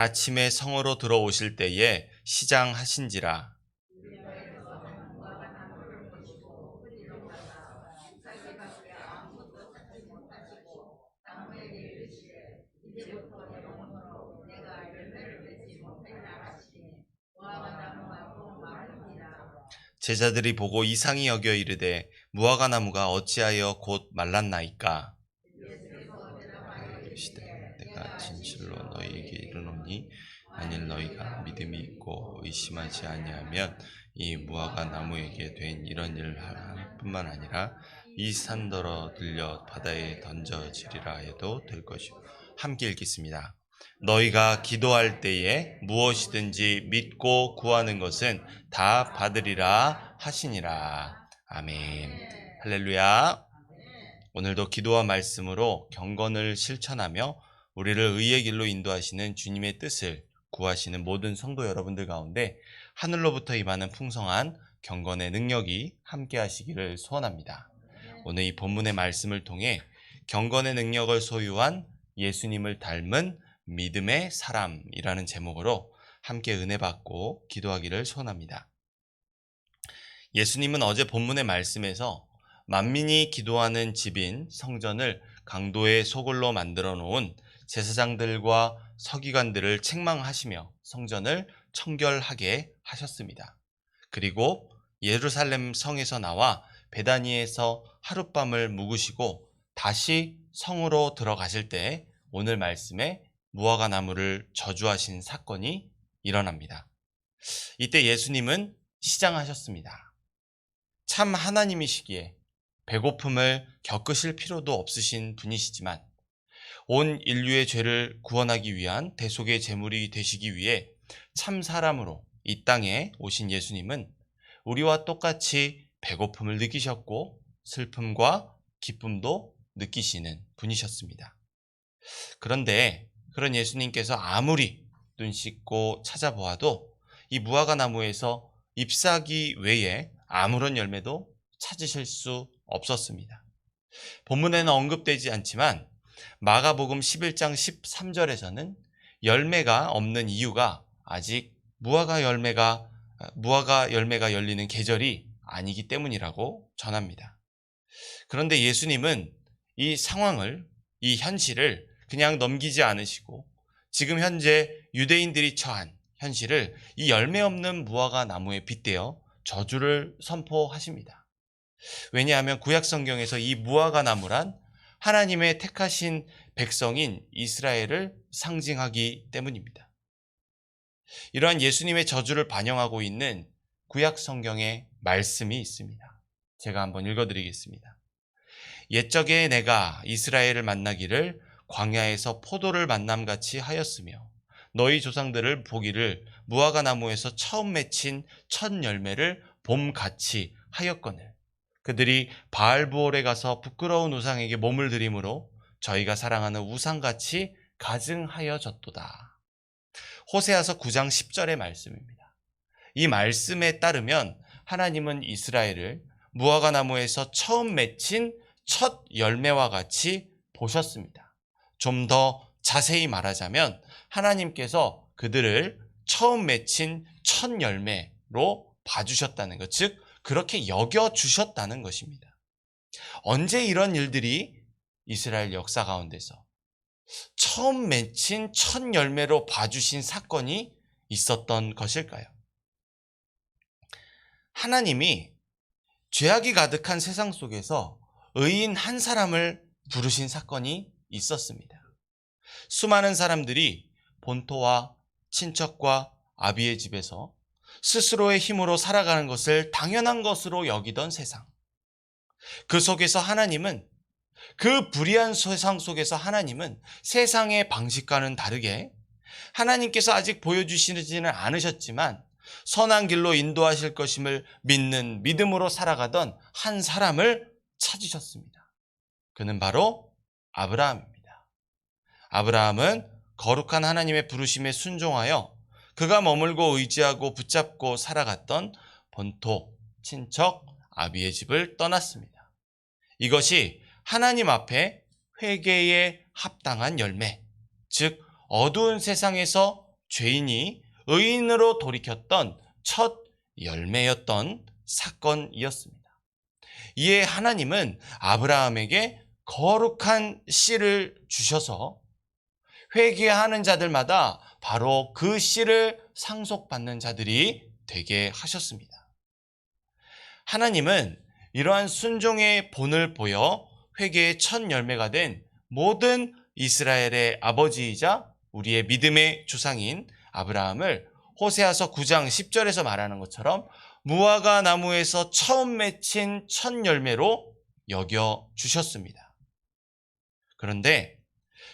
아침에 성으로 들어오실 때에 시장하신지라. 제자들이 보고 이상히 여겨 이르되 무화과 나무가 어찌하여 곧 말랐나이까. 이르시되 내가 진실로 너희에게 이르노니 만일 너희가 믿음이 있고 의심하지 아니하면 이 무화과 나무에게 된 이런 일을 할 뿐만 아니라 이 산더러 들려 바다에 던져지리라 해도 될 것이요. 함께 읽겠습니다. 너희가 기도할 때에 무엇이든지 믿고 구하는 것은 다 받으리라 하시니라. 아멘. 할렐루야. 오늘도 기도와 말씀으로 경건을 실천하며 우리를 의의 길로 인도하시는 주님의 뜻을 구하시는 모든 성도 여러분들 가운데 하늘로부터 임하는 풍성한 경건의 능력이 함께 하시기를 소원합니다. 오늘 이 본문의 말씀을 통해 경건의 능력을 소유한 예수님을 닮은 믿음의 사람이라는 제목으로 함께 은혜 받고 기도하기를 소원합니다. 예수님은 어제 본문의 말씀에서 만민이 기도하는 집인 성전을 강도의 소굴로 만들어 놓은 제사장들과 서기관들을 책망하시며 성전을 청결하게 하셨습니다. 그리고 예루살렘 성에서 나와 베다니에서 하룻밤을 묵으시고 다시 성으로 들어가실 때 오늘 말씀에 무화과 나무를 저주하신 사건이 일어납니다. 이때 예수님은 시장하셨습니다. 참 하나님이시기에 배고픔을 겪으실 필요도 없으신 분이시지만 온 인류의 죄를 구원하기 위한 대속의 제물이 되시기 위해 참 사람으로 이 땅에 오신 예수님은 우리와 똑같이 배고픔을 느끼셨고 슬픔과 기쁨도 느끼시는 분이셨습니다. 그런데 그런 예수님께서 아무리 눈 씻고 찾아보아도 이 무화과 나무에서 잎사귀 외에 아무런 열매도 찾으실 수 없었습니다. 본문에는 언급되지 않지만 마가복음 11장 13절에서는 열매가 없는 이유가 아직 무화과 열매가 열리는 계절이 아니기 때문이라고 전합니다. 그런데 예수님은 이 상황을, 이 현실을 그냥 넘기지 않으시고 지금 현재 유대인들이 처한 현실을 이 열매 없는 무화과 나무에 빗대어 저주를 선포하십니다. 왜냐하면 구약 성경에서 이 무화과 나무란 하나님의 택하신 백성인 이스라엘을 상징하기 때문입니다. 이러한 예수님의 저주를 반영하고 있는 구약 성경의 말씀이 있습니다. 제가 한번 읽어드리겠습니다. 옛적에 내가 이스라엘을 만나기를 광야에서 포도를 만남같이 하였으며 너희 조상들을 보기를 무화과 나무에서 처음 맺힌 첫 열매를 봄같이 하였거늘 그들이 바알부올에 가서 부끄러운 우상에게 몸을 들이므로 저희가 사랑하는 우상같이 가증하여졌도다. 호세아서 9장 10절의 말씀입니다. 이 말씀에 따르면 하나님은 이스라엘을 무화과 나무에서 처음 맺힌 첫 열매와 같이 보셨습니다. 좀 더 자세히 말하자면 하나님께서 그들을 처음 맺힌 첫 열매로 봐주셨다는 것, 즉 그렇게 여겨주셨다는 것입니다. 언제 이런 일들이 이스라엘 역사 가운데서 처음 맺힌 첫 열매로 봐주신 사건이 있었던 것일까요? 하나님이 죄악이 가득한 세상 속에서 의인 한 사람을 부르신 사건이 있었습니다. 수많은 사람들이 본토와 친척과 아비의 집에서 스스로의 힘으로 살아가는 것을 당연한 것으로 여기던 세상. 그 속에서 하나님은, 그 불의한 세상 속에서 하나님은 세상의 방식과는 다르게 하나님께서 아직 보여주시지는 않으셨지만 선한 길로 인도하실 것임을 믿는 믿음으로 살아가던 한 사람을 찾으셨습니다. 그는 바로 아브라함입니다. 아브라함은 거룩한 하나님의 부르심에 순종하여 그가 머물고 의지하고 붙잡고 살아갔던 본토, 친척, 아비의 집을 떠났습니다. 이것이 하나님 앞에 회개에 합당한 열매, 즉 어두운 세상에서 죄인이 의인으로 돌이켰던 첫 열매였던 사건이었습니다. 이에 하나님은 아브라함에게 거룩한 씨를 주셔서 회개하는 자들마다 바로 그 씨를 상속받는 자들이 되게 하셨습니다. 하나님은 이러한 순종의 본을 보여 회개의 첫 열매가 된 모든 이스라엘의 아버지이자 우리의 믿음의 조상인 아브라함을 호세아서 9장 10절에서 말하는 것처럼 무화과 나무에서 처음 맺힌 첫 열매로 여겨 주셨습니다. 그런데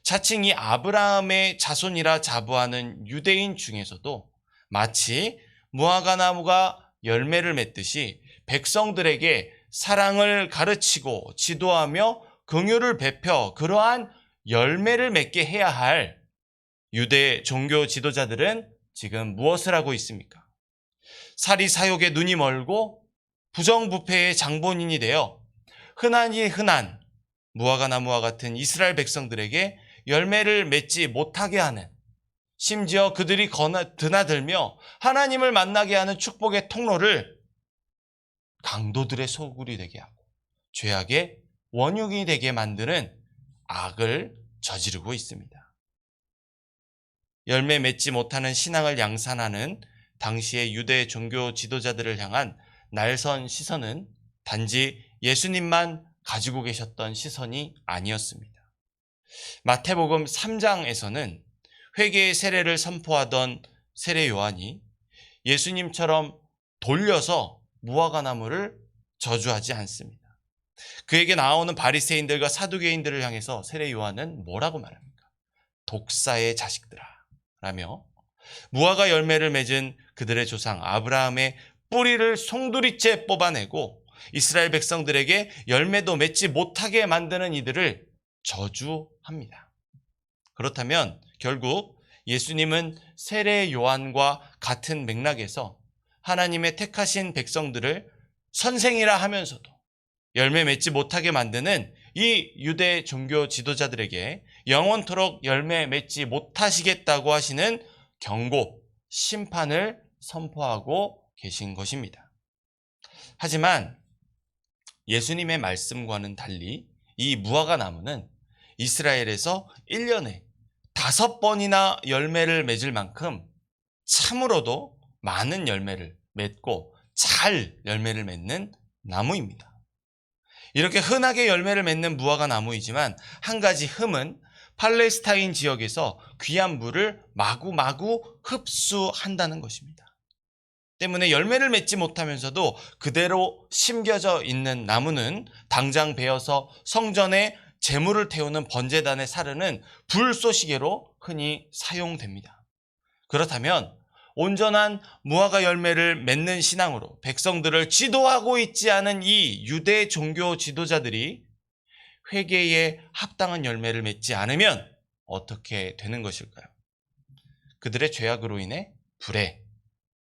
자칭 이 아브라함의 자손이라 자부하는 유대인 중에서도 마치 무화과 나무가 열매를 맺듯이 백성들에게 사랑을 가르치고 지도하며 긍휼을 베펴 그러한 열매를 맺게 해야 할 유대 종교 지도자들은 지금 무엇을 하고 있습니까? 사리사욕에 눈이 멀고 부정부패의 장본인이 되어 흔한이 흔한 무화과 나무와 같은 이스라엘 백성들에게 열매를 맺지 못하게 하는, 심지어 그들이 드나들며 하나님을 만나게 하는 축복의 통로를 강도들의 소굴이 되게 하고 죄악의 원흉이 되게 만드는 악을 저지르고 있습니다. 열매 맺지 못하는 신앙을 양산하는 당시의 유대 종교 지도자들을 향한 날선 시선은 단지 예수님만 가지고 계셨던 시선이 아니었습니다. 마태복음 3장에서는 회개의 세례를 선포하던 세례 요한이 예수님처럼 돌려서 무화과 나무를 저주하지 않습니다. 그에게 나오는 바리새인들과 사두개인들을 향해서 세례 요한은 뭐라고 말합니까? 독사의 자식들아 라며 무화과 열매를 맺은 그들의 조상 아브라함의 뿌리를 송두리째 뽑아내고 이스라엘 백성들에게 열매도 맺지 못하게 만드는 이들을 저주합니다. 그렇다면 결국 예수님은 세례 요한과 같은 맥락에서 하나님의 택하신 백성들을 선생이라 하면서도 열매 맺지 못하게 만드는 이 유대 종교 지도자들에게 영원토록 열매 맺지 못하시겠다고 하시는 경고, 심판을 선포하고 계신 것입니다. 하지만 예수님의 말씀과는 달리 이 무화과 나무는 이스라엘에서 1년에 5번이나 열매를 맺을 만큼 참으로도 많은 열매를 맺고 잘 열매를 맺는 나무입니다. 이렇게 흔하게 열매를 맺는 무화과 나무이지만 한 가지 흠은 팔레스타인 지역에서 귀한 물을 마구마구 흡수한다는 것입니다. 때문에 열매를 맺지 못하면서도 그대로 심겨져 있는 나무는 당장 베어서 성전에 제물을 태우는 번제단에 사르는 불쏘시개로 흔히 사용됩니다. 그렇다면 온전한 무화과 열매를 맺는 신앙으로 백성들을 지도하고 있지 않은 이 유대 종교 지도자들이 회개에 합당한 열매를 맺지 않으면 어떻게 되는 것일까요? 그들의 죄악으로 인해 불에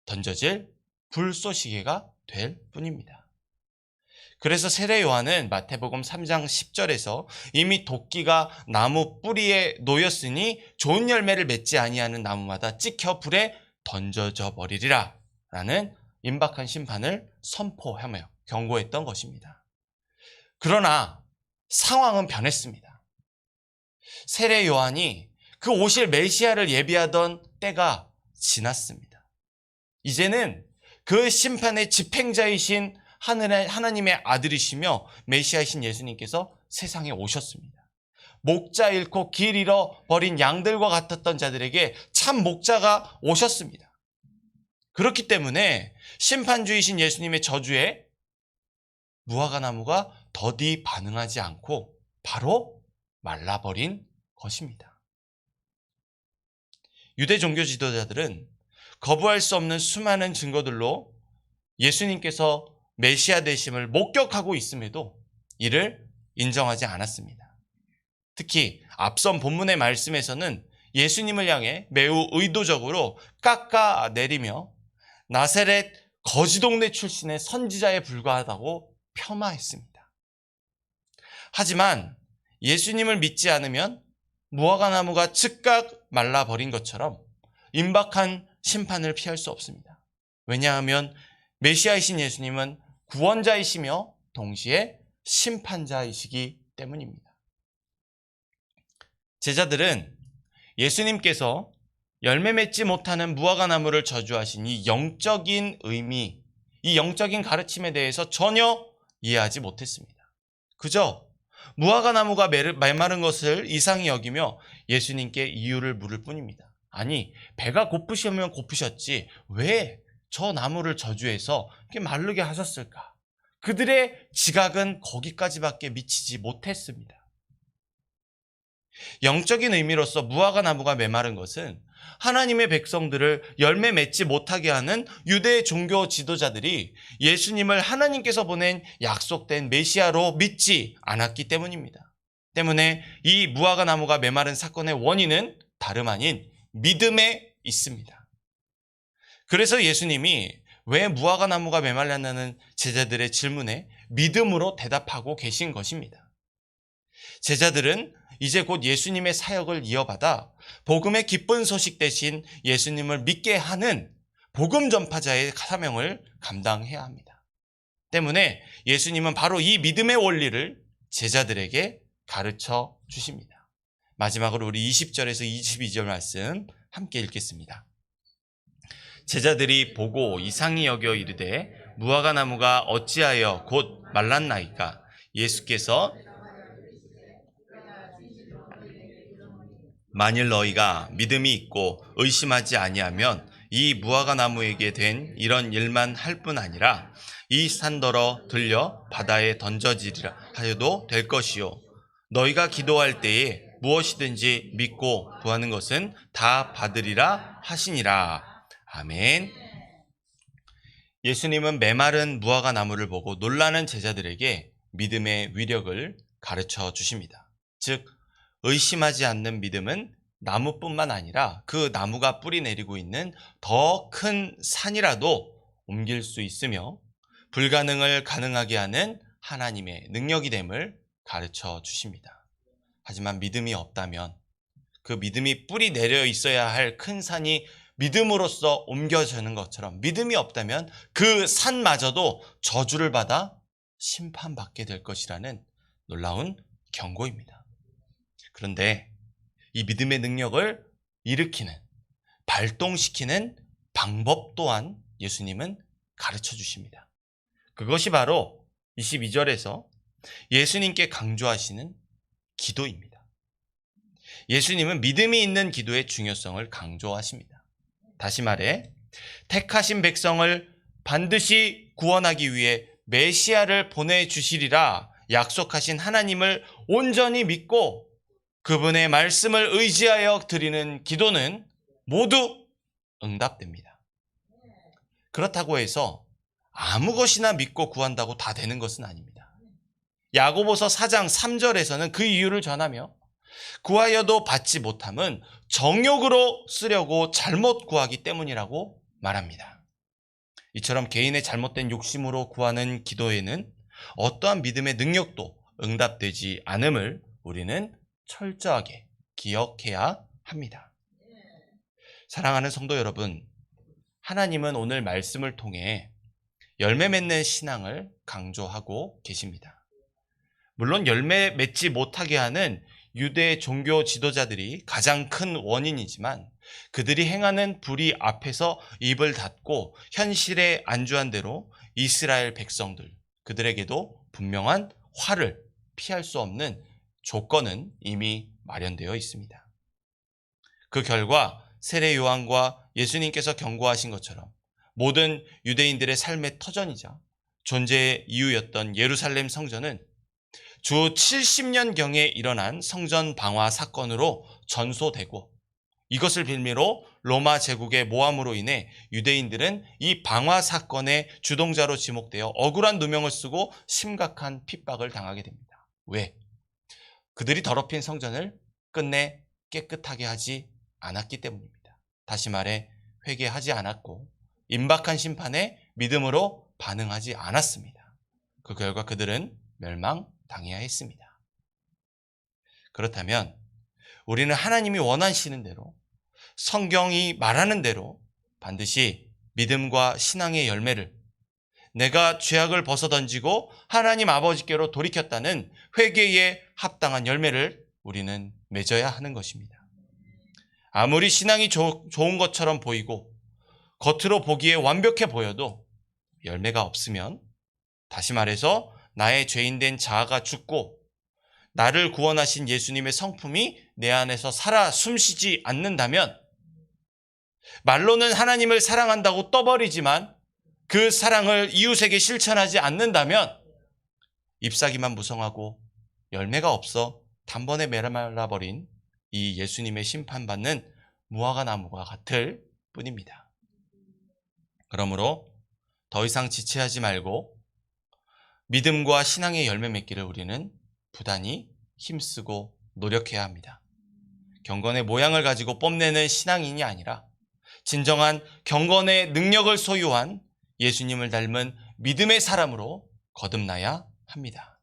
던져질 불쏘시개가 될 뿐입니다. 그래서 세례 요한은 마태복음 3장 10절에서 이미 도끼가 나무 뿌리에 놓였으니 좋은 열매를 맺지 아니하는 나무마다 찍혀 불에 던져져 버리리라 라는 임박한 심판을 선포하며 경고했던 것입니다. 그러나 상황은 변했습니다. 세례 요한이 그 오실 메시아를 예비하던 때가 지났습니다. 이제는 그 심판의 집행자이신 하나님의 아들이시며 메시아이신 예수님께서 세상에 오셨습니다. 목자 잃고 길 잃어버린 양들과 같았던 자들에게 참 목자가 오셨습니다. 그렇기 때문에 심판주이신 예수님의 저주에 무화과 나무가 더디 반응하지 않고 바로 말라버린 것입니다. 유대 종교 지도자들은 거부할 수 없는 수많은 증거들로 예수님께서 메시아 되심을 목격하고 있음에도 이를 인정하지 않았습니다. 특히 앞선 본문의 말씀에서는 예수님을 향해 매우 의도적으로 깎아내리며 나사렛 거지동네 출신의 선지자에 불과하다고 폄하했습니다. 하지만 예수님을 믿지 않으면 무화과 나무가 즉각 말라버린 것처럼 임박한 심판을 피할 수 없습니다. 왜냐하면 메시아이신 예수님은 구원자이시며 동시에 심판자이시기 때문입니다. 제자들은 예수님께서 열매 맺지 못하는 무화과나무를 저주하신 이 영적인 의미, 이 영적인 가르침에 대해서 전혀 이해하지 못했습니다. 그저 무화과나무가 메마른 것을 이상히 여기며 예수님께 이유를 물을 뿐입니다. 아니, 배가 고프시면 고프셨지 왜 저 나무를 저주해서 이렇게 마르게 하셨을까? 그들의 지각은 거기까지밖에 미치지 못했습니다. 영적인 의미로서 무화과나무가 메마른 것은 하나님의 백성들을 열매 맺지 못하게 하는 유대 종교 지도자들이 예수님을 하나님께서 보낸 약속된 메시아로 믿지 않았기 때문입니다. 때문에 이 무화과나무가 메마른 사건의 원인은 다름 아닌 믿음에 있습니다. 그래서 예수님이 왜 무화과나무가 메말랐냐는 제자들의 질문에 믿음으로 대답하고 계신 것입니다. 제자들은 이제 곧 예수님의 사역을 이어받아 복음의 기쁜 소식 대신 예수님을 믿게 하는 복음 전파자의 사명을 감당해야 합니다. 때문에 예수님은 바로 이 믿음의 원리를 제자들에게 가르쳐 주십니다. 마지막으로 우리 20절에서 22절 말씀 함께 읽겠습니다. 제자들이 보고 이상히 여겨 이르되 무화과나무가 어찌하여 곧 말랐나이까? 예수께서 만일 너희가 믿음이 있고 의심하지 아니하면 이 무화과나무에게 된 이런 일만 할 뿐 아니라 이 산더러 들려 바다에 던져지리라 하여도 될 것이요. 너희가 기도할 때에 무엇이든지 믿고 구하는 것은 다 받으리라 하시니라. 아멘. 예수님은 메마른 무화과나무를 보고 놀라는 제자들에게 믿음의 위력을 가르쳐 주십니다. 즉, 의심하지 않는 믿음은 나무뿐만 아니라 그 나무가 뿌리 내리고 있는 더 큰 산이라도 옮길 수 있으며 불가능을 가능하게 하는 하나님의 능력이 됨을 가르쳐 주십니다. 하지만 믿음이 없다면 그 믿음이 뿌리 내려 있어야 할 큰 산이 믿음으로써 옮겨지는 것처럼 믿음이 없다면 그 산마저도 저주를 받아 심판받게 될 것이라는 놀라운 경고입니다. 그런데 이 믿음의 능력을 일으키는, 발동시키는 방법 또한 예수님은 가르쳐 주십니다. 그것이 바로 22절에서 예수님께 강조하시는 기도입니다. 예수님은 믿음이 있는 기도의 중요성을 강조하십니다. 다시 말해 택하신 백성을 반드시 구원하기 위해 메시아를 보내주시리라 약속하신 하나님을 온전히 믿고 그분의 말씀을 의지하여 드리는 기도는 모두 응답됩니다. 그렇다고 해서 아무 것이나 믿고 구한다고 다 되는 것은 아닙니다. 야고보서 4장 3절에서는 그 이유를 전하며 구하여도 받지 못함은 정욕으로 쓰려고 잘못 구하기 때문이라고 말합니다. 이처럼 개인의 잘못된 욕심으로 구하는 기도에는 어떠한 믿음의 능력도 응답되지 않음을 우리는 철저하게 기억해야 합니다. 사랑하는 성도 여러분, 하나님은 오늘 말씀을 통해 열매 맺는 신앙을 강조하고 계십니다. 물론 열매 맺지 못하게 하는 유대 종교 지도자들이 가장 큰 원인이지만 그들이 행하는 불의 앞에서 입을 닫고 현실에 안주한 대로 이스라엘 백성들, 그들에게도 분명한 화를 피할 수 없는 조건은 이미 마련되어 있습니다. 그 결과 세례 요한과 예수님께서 경고하신 것처럼 모든 유대인들의 삶의 터전이자 존재의 이유였던 예루살렘 성전은 주 70년경에 일어난 성전 방화 사건으로 전소되고 이것을 빌미로 로마 제국의 모함으로 인해 유대인들은 이 방화 사건의 주동자로 지목되어 억울한 누명을 쓰고 심각한 핍박을 당하게 됩니다. 왜? 그들이 더럽힌 성전을 끝내 깨끗하게 하지 않았기 때문입니다. 다시 말해 회개하지 않았고 임박한 심판에 믿음으로 반응하지 않았습니다. 그 결과 그들은 멸망당해야 했습니다. 그렇다면 우리는 하나님이 원하시는 대로 성경이 말하는 대로 반드시 믿음과 신앙의 열매를, 내가 죄악을 벗어던지고 하나님 아버지께로 돌이켰다는 회개에 합당한 열매를 우리는 맺어야 하는 것입니다. 아무리 신앙이 좋은 것처럼 보이고 겉으로 보기에 완벽해 보여도 열매가 없으면, 다시 말해서 나의 죄인된 자아가 죽고 나를 구원하신 예수님의 성품이 내 안에서 살아 숨쉬지 않는다면, 말로는 하나님을 사랑한다고 떠버리지만 그 사랑을 이웃에게 실천하지 않는다면 잎사귀만 무성하고 열매가 없어 단번에 메말라버린 이 예수님의 심판받는 무화과 나무가 같을 뿐입니다. 그러므로 더 이상 지체하지 말고 믿음과 신앙의 열매 맺기를 우리는 부단히 힘쓰고 노력해야 합니다. 경건의 모양을 가지고 뽐내는 신앙인이 아니라 진정한 경건의 능력을 소유한 예수님을 닮은 믿음의 사람으로 거듭나야 합니다.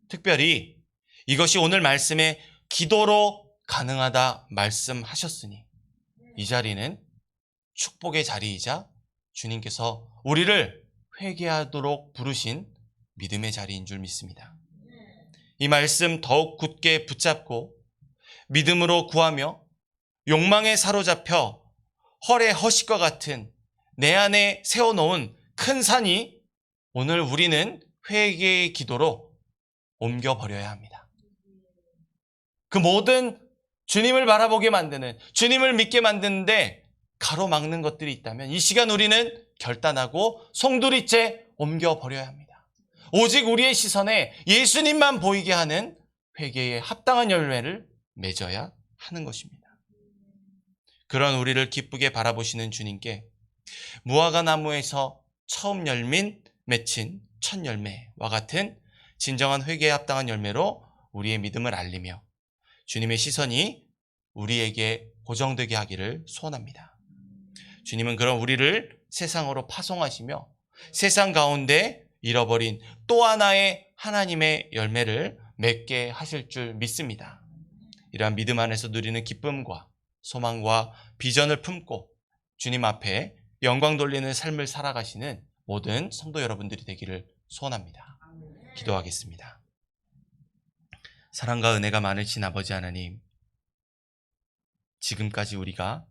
특별히 이것이 오늘 말씀에 기도로 가능하다 말씀하셨으니 이 자리는 축복의 자리이자 주님께서 우리를 회개하도록 부르신 믿음의 자리인 줄 믿습니다. 이 말씀 더욱 굳게 붙잡고 믿음으로 구하며 욕망에 사로잡혀 헐의 허식과 같은 내 안에 세워놓은 큰 산이 오늘 우리는 회개의 기도로 옮겨버려야 합니다. 그 모든 주님을 바라보게 만드는, 주님을 믿게 만드는데 가로막는 것들이 있다면 이 시간 우리는 결단하고 송두리째 옮겨버려야 합니다. 오직 우리의 시선에 예수님만 보이게 하는 회개에 합당한 열매를 맺어야 하는 것입니다. 그런 우리를 기쁘게 바라보시는 주님께 무화과 나무에서 처음 맺힌 첫 열매와 같은 진정한 회개에 합당한 열매로 우리의 믿음을 알리며 주님의 시선이 우리에게 고정되게 하기를 소원합니다. 주님은 그런 우리를 세상으로 파송하시며 세상 가운데 잃어버린 또 하나의 하나님의 열매를 맺게 하실 줄 믿습니다. 이러한 믿음 안에서 누리는 기쁨과 소망과 비전을 품고 주님 앞에 영광 돌리는 삶을 살아가시는 모든 성도 여러분들이 되기를 소원합니다. 기도하겠습니다. 사랑과 은혜가 많으신 아버지 하나님, 지금까지 우리가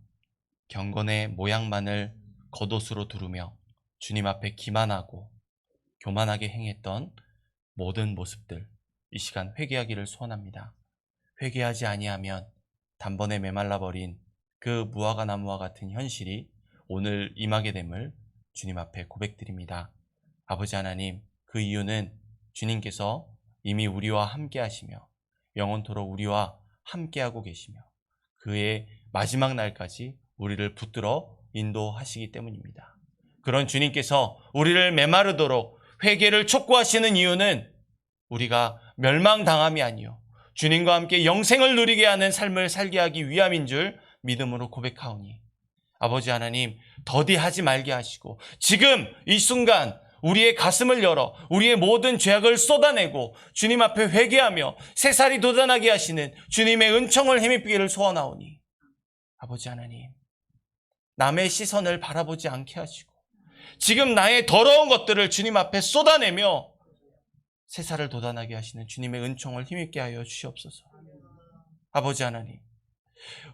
경건의 모양만을 겉옷으로 두르며 주님 앞에 기만하고 교만하게 행했던 모든 모습들, 이 시간 회개하기를 소원합니다. 회개하지 아니하면 단번에 메말라버린 그 무화과 나무와 같은 현실이 오늘 임하게 됨을 주님 앞에 고백드립니다. 아버지 하나님, 그 이유는 주님께서 이미 우리와 함께 하시며 영원토록 우리와 함께하고 계시며 그의 마지막 날까지 우리를 붙들어 인도하시기 때문입니다. 그런 주님께서 우리를 메마르도록 회개를 촉구하시는 이유는 우리가 멸망당함이 아니요 주님과 함께 영생을 누리게 하는 삶을 살게 하기 위함인 줄 믿음으로 고백하오니 아버지 하나님, 더디하지 말게 하시고 지금 이 순간 우리의 가슴을 열어 우리의 모든 죄악을 쏟아내고 주님 앞에 회개하며 새살이 돋아나게 하시는 주님의 은총을 힘입기를 소원하오니 아버지 하나님, 남의 시선을 바라보지 않게 하시고 지금 나의 더러운 것들을 주님 앞에 쏟아내며 새살을 돋아나게 하시는 주님의 은총을 힘입게 하여 주시옵소서. 아버지 하나님,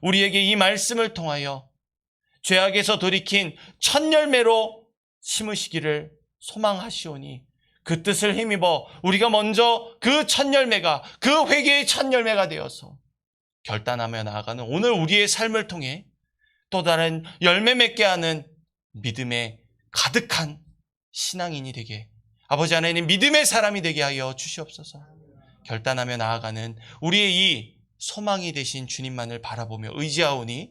우리에게 이 말씀을 통하여 죄악에서 돌이킨 첫 열매로 심으시기를 소망하시오니 그 뜻을 힘입어 우리가 먼저 그 첫 열매가, 그 회개의 첫 열매가 되어서 결단하며 나아가는 오늘 우리의 삶을 통해 또 다른 열매 맺게 하는 믿음에 가득한 신앙인이 되게, 아버지 하나님, 믿음의 사람이 되게 하여 주시옵소서. 결단하며 나아가는 우리의 이 소망이 되신 주님만을 바라보며 의지하오니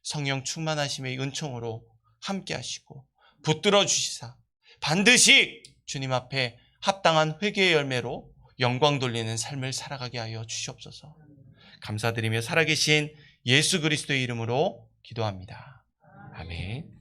성령 충만하심의 은총으로 함께 하시고 붙들어 주시사 반드시 주님 앞에 합당한 회개의 열매로 영광 돌리는 삶을 살아가게 하여 주시옵소서. 감사드리며 살아계신 예수 그리스도의 이름으로 기도합니다. 아멘.